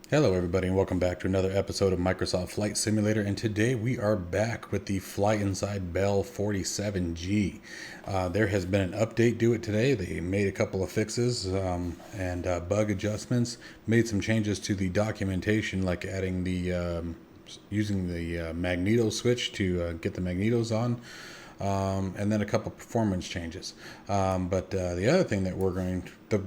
Hello everybody and welcome back to another episode of Microsoft Flight Simulator, and today we are back with the FLYINSIDE Bell 47G. There has been an update due it today. They made a couple of fixes and bug adjustments, made some changes to the documentation like adding the using the magneto switch to get the magnetos on. And then a couple performance changes. But the other thing that we're going to,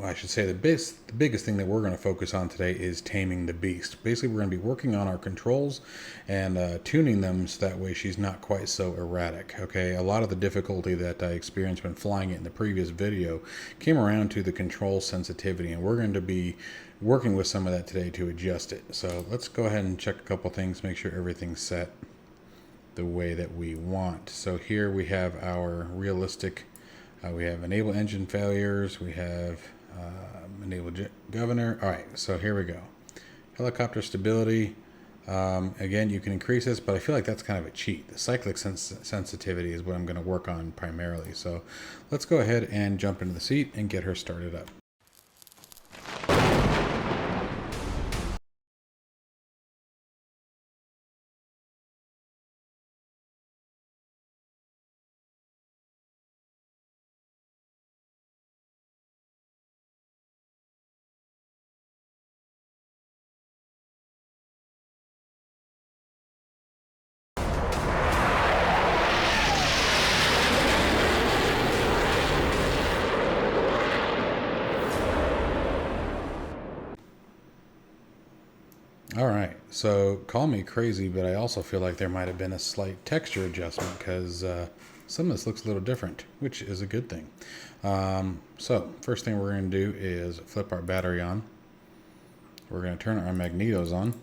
I should say the biggest thing that we're going to focus on today is taming the beast. Basically, we're going to be working on our controls and tuning them so that way she's not quite so erratic. Okay, a lot of the difficulty that I experienced when flying it in the previous video came around to the control sensitivity, and we're going to be working with some of that today to adjust it. So let's go ahead and check a couple things, make sure everything's set the way that we want. So here we have our realistic, we have enable engine failures, we have enable governor. All right, so here we go. Helicopter stability. Again, you can increase this, but I feel like that's kind of a cheat. The cyclic sensitivity is what I'm going to work on primarily. So let's go ahead and jump into the seat and get her started up. All right, so call me crazy, but I also feel like there might have been a slight texture adjustment because some of this looks a little different, which is a good thing. So first thing we're going to do is flip our battery on. We're going to turn our magnetos on.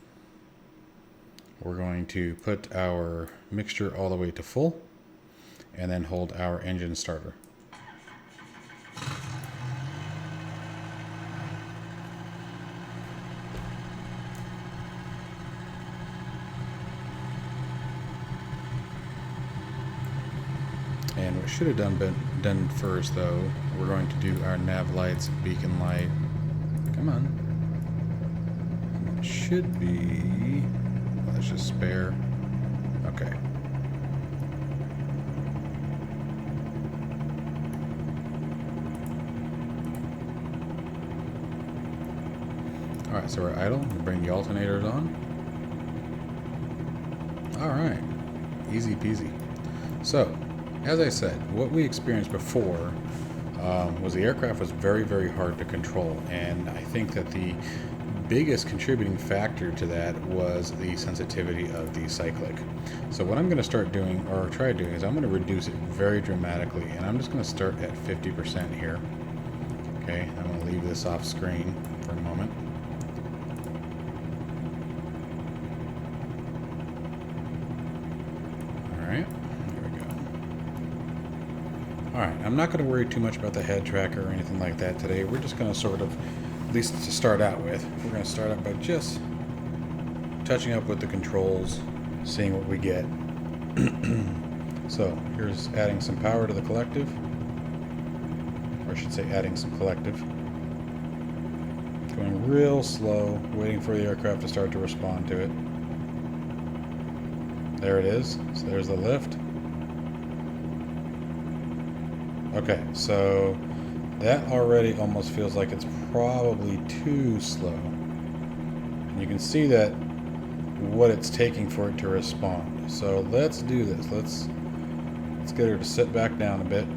We're going to put our mixture all the way to full and then hold our engine starter. And what should have done first, though, we're going to do our nav lights, beacon light. Come on. It should be. That's just spare. Okay. All right, so we're idle. We'll bring the alternators on. All right, easy peasy. So, as I said, what we experienced before was the aircraft was very, very hard to control, and I think that the biggest contributing factor to that was the sensitivity of the cyclic. So what I'm going to start doing, or try doing, is I'm going to reduce it very dramatically, and I'm just going to start at 50% here. Okay, I'm going to leave this off screen for a moment. Alright, there we go. Alright, I'm not going to worry too much about the head tracker or anything like that today. We're just going to sort of, at least to start out with, we're going to start out by just touching up with the controls, seeing what we get. So, here's adding some power to the collective. Or I should say adding some collective. Going real slow, waiting for the aircraft to start to respond to it. There it is. So there's the lift. Okay, so that already almost feels like it's probably too slow. And you can see that what it's taking for it to respond. So let's do this. Let's get her to sit back down a bit.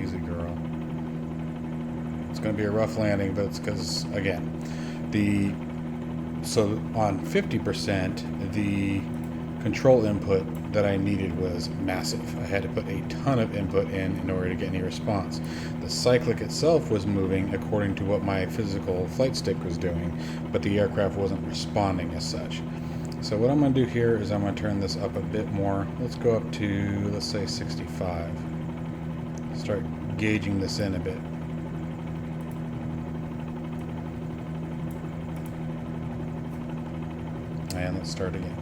Easy, girl. It's going to be a rough landing, but it's because, again, so on 50%, the control input that I needed was massive. I had to put a ton of input in order to get any response. The cyclic itself was moving according to what my physical flight stick was doing, but the aircraft wasn't responding as such. So what I'm going to do here is I'm going to turn this up a bit more. Let's go up to, let's say, 65. Start gauging this in a bit. And let's start again.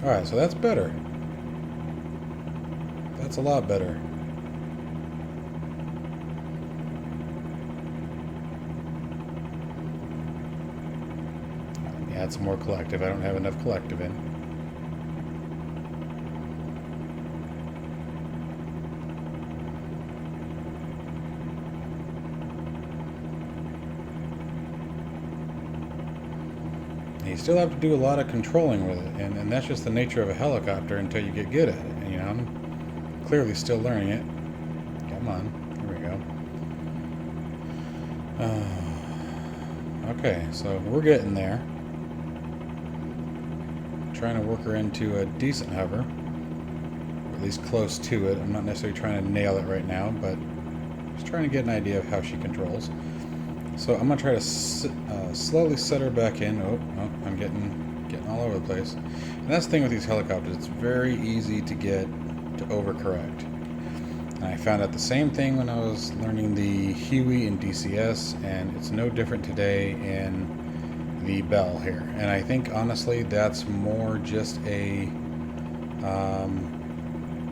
Alright, so that's better. That's a lot better. Add some more collective. I don't have enough collective in. You still have to do a lot of controlling with it, and that's just the nature of a helicopter until you get good at it. And, you know, I'm clearly still learning it. Come on, here we go. Okay, so we're getting there. Trying to work her into a decent hover, or at least close to it. I'm not necessarily trying to nail it right now, but just trying to get an idea of how she controls. So I'm gonna try to slowly set her back in. Oh, I'm getting all over the place. And that's the thing with these helicopters, it's very easy to get to overcorrect. And I found out the same thing when I was learning the Huey and DCS, and it's no different today in the Bell here. And I think honestly that's more just an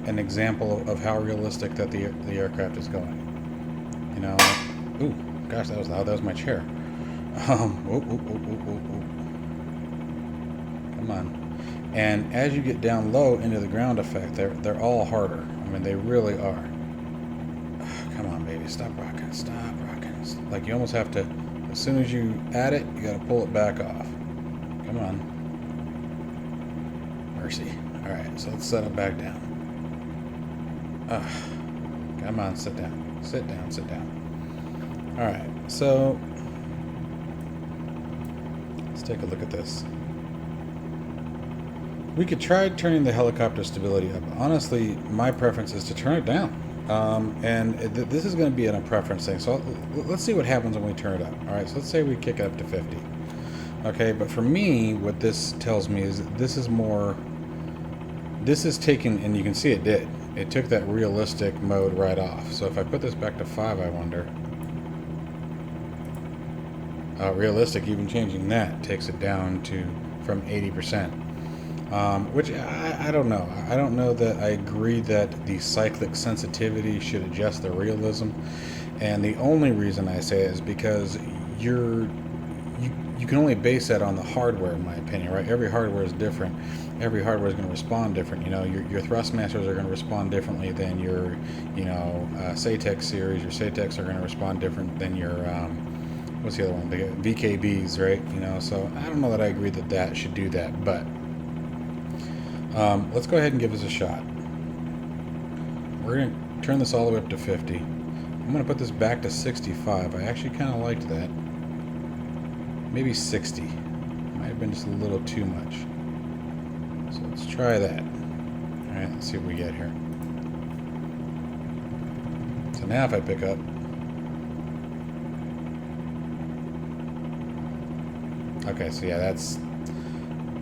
example of how realistic that the aircraft is going. You know, ooh, gosh, that was loud. That was my chair. Come on. And as you get down low into the ground effect, they're all harder. I mean, they really are. Come on, baby, stop rocking, stop rocking. Like, you almost have to, as soon as you add it, you got to pull it back off. Come on. Mercy. All right, so let's set it back down. Come on, sit down. Sit down, sit down. All right, so let's take a look at this. We could try turning the helicopter stability up. Honestly, my preference is to turn it down. This is going to be a preference thing. So let's see what happens when we turn it up. All right, so let's say we kick it up to 50. Okay, but for me, what this tells me is this is taking, and you can see it did. It took that realistic mode right off. So if I put this back to 5, I wonder. Realistic, even changing that takes it down to from 80%. Which I don't know. I don't know that I agree that the cyclic sensitivity should adjust the realism. And the only reason I say it is because you can only base that on the hardware, in my opinion, right? Every hardware is different. Every hardware is going to respond different. You know, your Thrustmasters are going to respond differently than your, SATEC series. Your SATECs are going to respond different than your, what's the other one? The VKBs, right? You know, so I don't know that I agree that that should do that, but let's go ahead and give this a shot. We're going to turn this all the way up to 50. I'm going to put this back to 65. I actually kind of liked that. Maybe 60. Might have been just a little too much. So let's try that. Alright, let's see what we get here. So now if I pick up, okay, so yeah, that's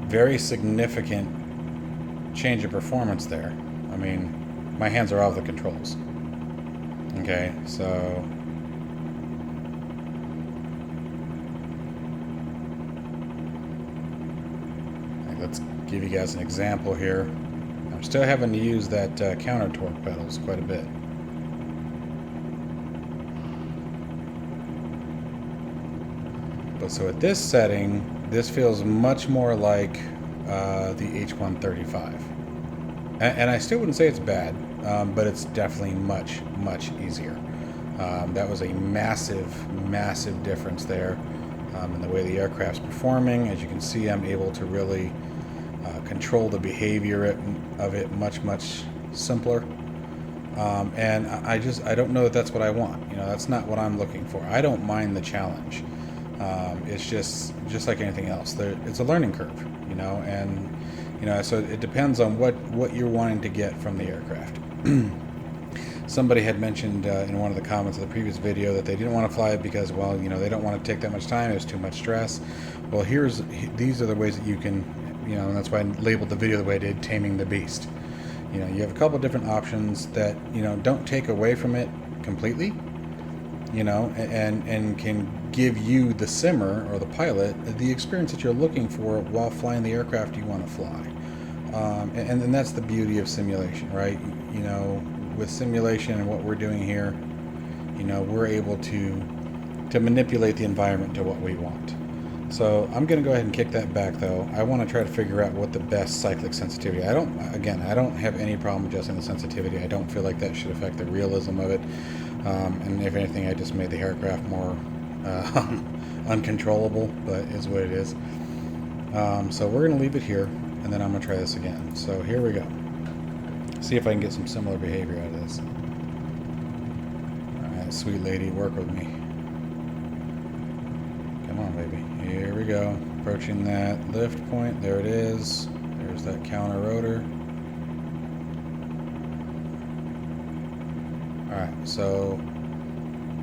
very significant change of performance there. I mean, my hands are off the controls. Okay, so let's give you guys an example here. I'm still having to use that counter torque pedals quite a bit. But so at this setting, this feels much more like the H135. And I still wouldn't say it's bad, but it's definitely much, much easier. That was a massive, massive difference there in the way the aircraft's performing. As you can see, I'm able to really control the behavior of it much, much simpler. And I don't know that that's what I want. You know, that's not what I'm looking for. I don't mind the challenge. It's just like anything else. It's a learning curve, you know, and so it depends on what you're wanting to get from the aircraft. Somebody had mentioned in one of the comments of the previous video that they didn't want to fly it because, well, they don't want to take that much time. It was too much stress. Well, these are the ways that you can, and that's why I labeled the video the way I did, Taming the Beast. You have a couple of different options that, don't take away from it completely, and can give you, the simmer or the pilot, the experience that you're looking for while flying the aircraft you want to fly. And that's the beauty of simulation, right? You know, with simulation and what we're doing here, you know, we're able to manipulate the environment to what we want. So I'm going to go ahead and kick that back, though. I want to try to figure out what the best cyclic sensitivity. I don't have any problem adjusting the sensitivity. I don't feel like that should affect the realism of it. And if anything, I just made the aircraft more uncontrollable, but is what it is. So we're going to leave it here, and then I'm going to try this again. So here we go. See if I can get some similar behavior out of this. All right, sweet lady, work with me. Come on, baby. Here we go. Approaching that lift point. There it is. There's that counter rotor. Alright, so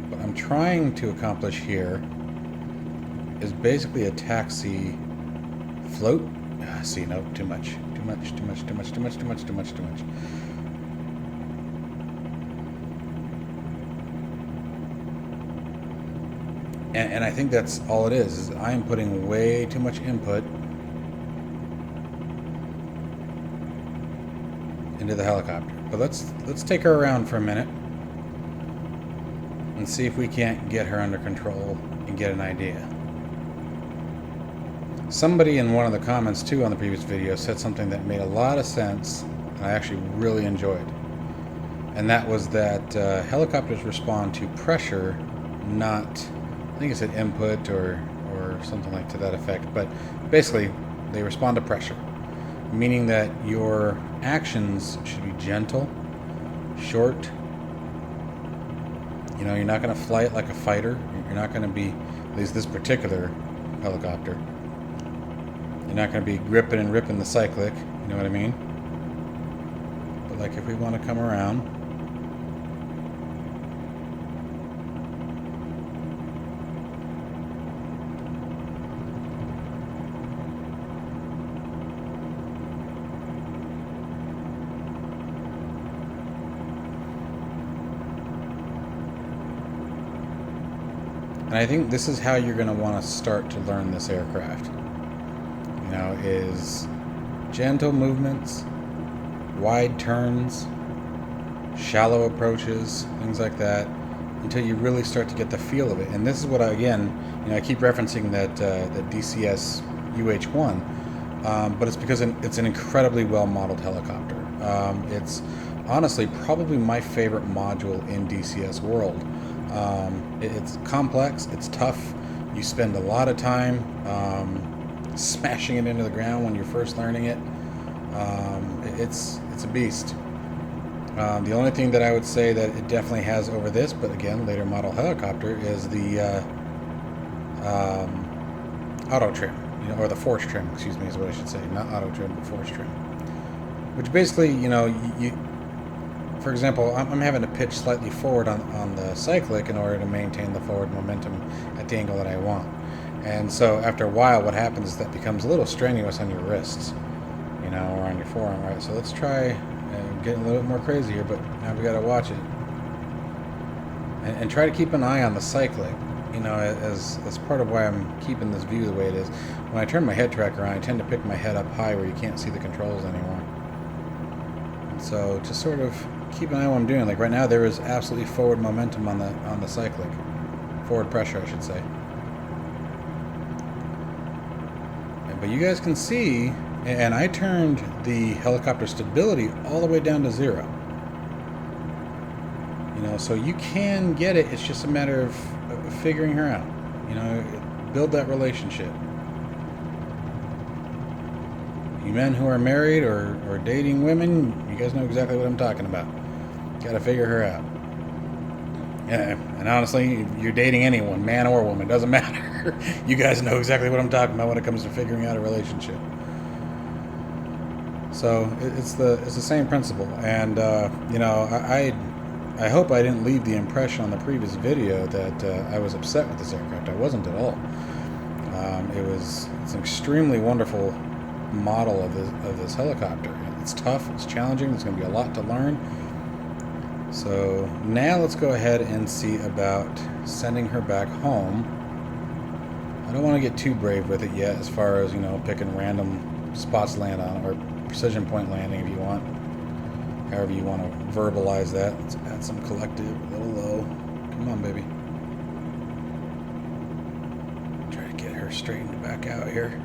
what I'm trying to accomplish here is basically a taxi float. See, no, too much. Too much. And I think that's all it is I am putting way too much input into the helicopter. But let's take her around for a minute and see if we can't get her under control and get an idea. Somebody in one of the comments too on the previous video said something that made a lot of sense and I actually really enjoyed. And that was that helicopters respond to pressure, not, I think it said input or something like to that effect, but basically they respond to pressure, meaning that your actions should be gentle, short. You know, you're not going to fly it like a fighter. You're not going to be, at least this particular helicopter, you're not going to be gripping and ripping the cyclic, you know what I mean? But like if we want to come around, and I think this is how you're going to want to start to learn this aircraft. You know, is gentle movements, wide turns, shallow approaches, things like that, until you really start to get the feel of it. And this is what I keep referencing that DCS UH-1, but it's because it's an incredibly well-modeled helicopter. It's honestly probably my favorite module in DCS world. It's complex, it's tough, you spend a lot of time smashing it into the ground when you're first learning it. It's a beast. The only thing that I would say that it definitely has over this, but again, later model helicopter, is the auto trim, you know, or the force trim, excuse me, is what I should say, not auto trim, but force trim. Which basically, you know, for example, I'm having to pitch slightly forward on the cyclic in order to maintain the forward momentum at the angle that I want. And so after a while, what happens is that becomes a little strenuous on your wrists, you know, or on your forearm, right? So let's try getting a little bit more crazy here, but now we got to watch it. And try to keep an eye on the cyclic, you know, as part of why I'm keeping this view the way it is. When I turn my head tracker on, I tend to pick my head up high where you can't see the controls anymore. And so just sort of keep an eye on what I'm doing. Like right now, there is absolutely forward momentum on the cyclic, forward pressure, I should say. But you guys can see, and I turned the helicopter stability all the way down to 0. You know, so you can get it. It's just a matter of figuring her out. You know, build that relationship. You men who are married or dating women, you guys know exactly what I'm talking about. Got to figure her out. Yeah, and honestly, you're dating anyone, man or woman, doesn't matter. You guys know exactly what I'm talking about when it comes to figuring out a relationship. So it's the same principle, and you know, I hope I didn't leave the impression on the previous video that I was upset with this aircraft. I wasn't at all. It's an extremely wonderful model of this helicopter. It's tough, it's challenging. There's going to be a lot to learn. So now let's go ahead and see about sending her back home. I don't want to get too brave with it yet, as far as, you know, picking random spots to land on, or precision point landing if you want. However you want to verbalize that. Let's add some collective, a little low. Come on, baby. Try to get her straightened back out here.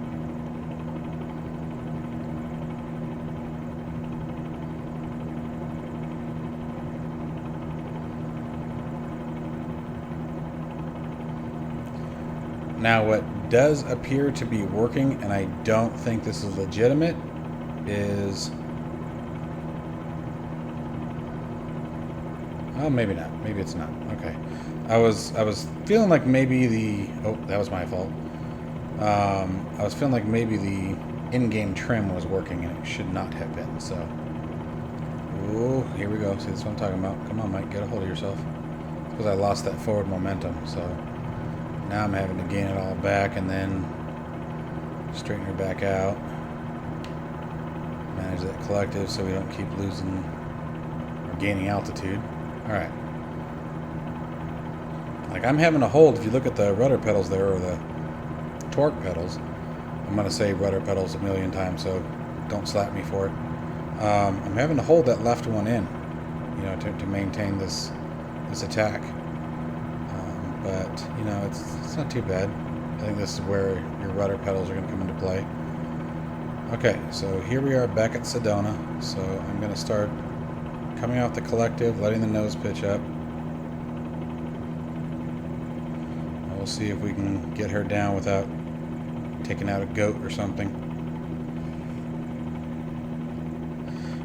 Now, what does appear to be working, and I don't think this is legitimate, is... Oh, maybe not. Maybe it's not. Okay. I was feeling like maybe the... Oh, that was my fault. I was feeling like maybe the in-game trim was working, and it should not have been, so... Oh, here we go. See, that's what I'm talking about. Come on, Mike. Get a hold of yourself. Because I lost that forward momentum, so... Now I'm having to gain it all back and then straighten her back out. Manage that collective so we don't keep losing or gaining altitude. Alright. Like I'm having to hold, if you look at the rudder pedals there, or the torque pedals, I'm going to say rudder pedals a million times, so don't slap me for it. I'm having to hold that left one in, you know, to maintain this attack. But, you know, it's not too bad. I think this is where your rudder pedals are going to come into play. Okay, so here we are back at Sedona. So I'm going to start coming off the collective, letting the nose pitch up. And we'll see if we can get her down without taking out a goat or something.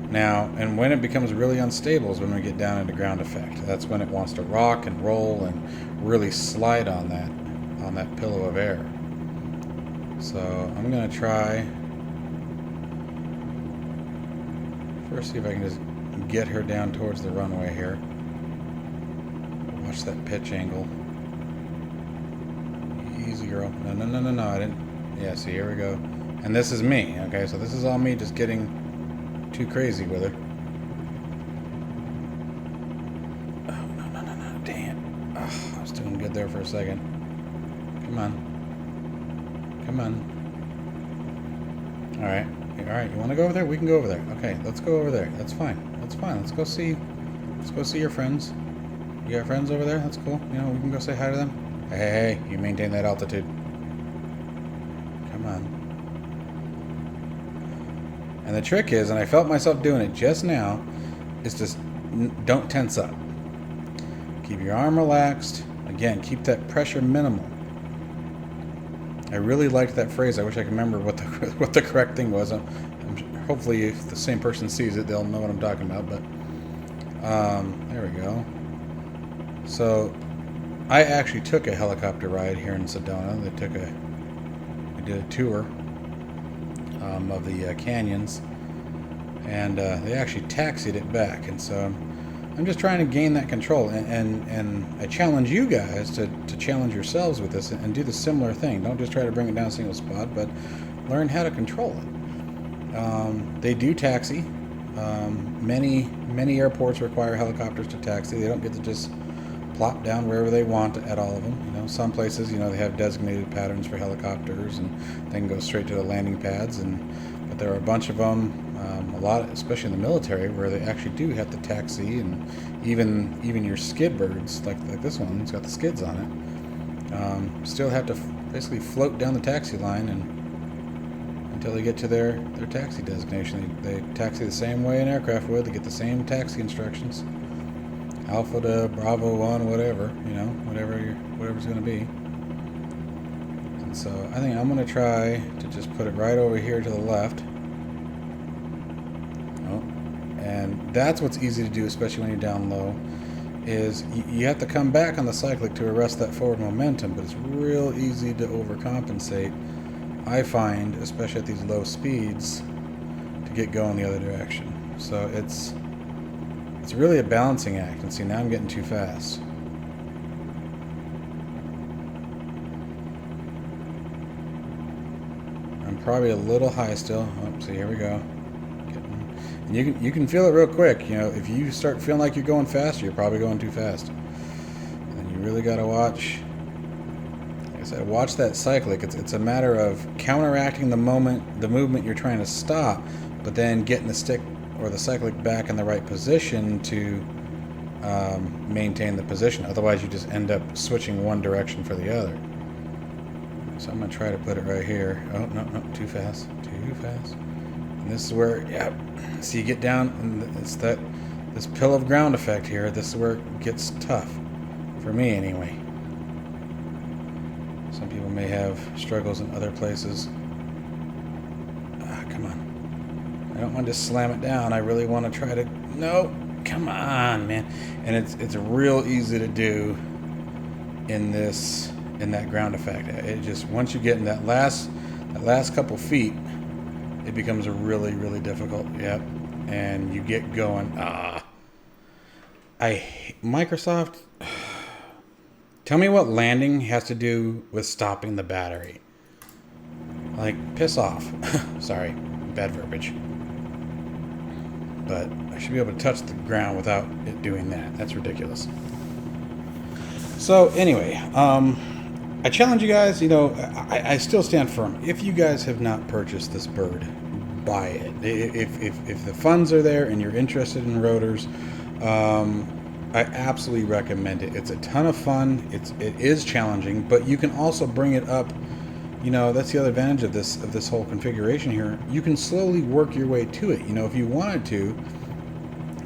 Now, and when it becomes really unstable is when we get down into ground effect. That's when it wants to rock and roll and really slide on that pillow of air. So I'm going to try first, see if I can just get her down towards the runway here. Watch that pitch angle. Easy, girl. No, I didn't. Yeah, see, here we go. And this is me, okay? So this is all me just getting too crazy with her. Oh, no. Damn. Oh, I was doing good there for a second. Come on. Alright. Alright, you want to go over there? We can go over there. Okay, let's go over there. That's fine. Let's go see your friends. You got friends over there? That's cool. You know, we can go say hi to them. Hey, you maintain that altitude. Come on. And the trick is, and I felt myself doing it just now, is just don't tense up. Keep your arm relaxed. Again, keep that pressure minimal. I really liked that phrase. I wish I could remember what the correct thing was. Hopefully, if the same person sees it, they'll know what I'm talking about. But there we go. So I actually took a helicopter ride here in Sedona. We did a tour of the canyons, and they actually taxied it back. And so I'm just trying to gain that control, and I challenge you guys to challenge yourselves with this and do the similar thing. Don't just try to bring it down a single spot, but learn how to control it. They do taxi. Many airports require helicopters to taxi. They don't get to just plop down wherever they want at all of them. You know, some places, you know, they have designated patterns for helicopters, and they can go straight to the landing pads. But there are a bunch of them, a lot, especially in the military, where they actually do have to taxi, and even your skid birds, like this one, it's got the skids on it, still have to basically float down the taxi line until they get to their taxi designation. They taxi the same way an aircraft would. They get the same taxi instructions. Alpha to Bravo 1, whatever, you know, whatever's going to be. And so I think I'm going to try to just put it right over here to the left. Oh, and that's what's easy to do, especially when you're down low, is you have to come back on the cyclic to arrest that forward momentum, but it's real easy to overcompensate, I find, especially at these low speeds, to get going the other direction. So it's really a balancing act. And see, now I'm getting too fast. I'm probably a little high still. Oh, see, here we go. And you can feel it real quick. You know, if you start feeling like you're going fast, you're probably going too fast. And you really got to watch. Like I said, watch that cyclic. It's a matter of counteracting the movement you're trying to stop, but then getting the stick or the cyclic back in the right position to maintain the position. Otherwise, you just end up switching one direction for the other. So I'm going to try to put it right here. Oh, no, too fast. Too fast. And this is where, yeah, so you get down, and it's this pill of ground effect here. This is where it gets tough. For me, anyway. Some people may have struggles in other places. Come on. I don't want to just slam it down. I really want to try to... No! Come on, man. And it's real easy to do in that ground effect. It just, once you get in that last couple feet, it becomes really, really difficult. Yep. And you get going. Microsoft, tell me what landing has to do with stopping the battery. Like, piss off. Sorry, bad verbiage. But I should be able to touch the ground without it doing that. That's ridiculous. So anyway, I challenge you guys, I still stand firm. If you guys have not purchased this bird, buy it. If the funds are there and you're interested in rotors, I absolutely recommend it. It's a ton of fun. It is challenging, but you can also bring it up. That's the other advantage of this whole configuration here. You can slowly work your way to it. If you wanted to,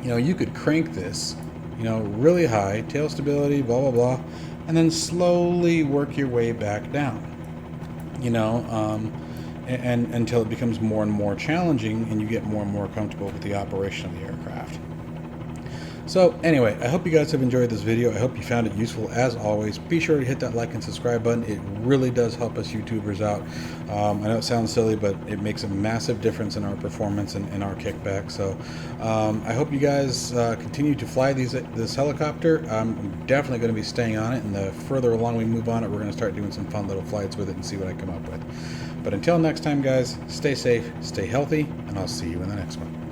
you could crank this, really high, tail stability, blah, blah, blah, and then slowly work your way back down, and until it becomes more and more challenging and you get more and more comfortable with the operation of the aircraft. So anyway, I hope you guys have enjoyed this video. I hope you found it useful. As always, be sure to hit that like and subscribe button. It really does help us YouTubers out. I know it sounds silly, but it makes a massive difference in our performance and in our kickback. So I hope you guys continue to fly this helicopter. I'm definitely going to be staying on it, and the further along we move on it, we're going to start doing some fun little flights with it and see what I come up with. But until next time, guys, stay safe, stay healthy, and I'll see you in the next one.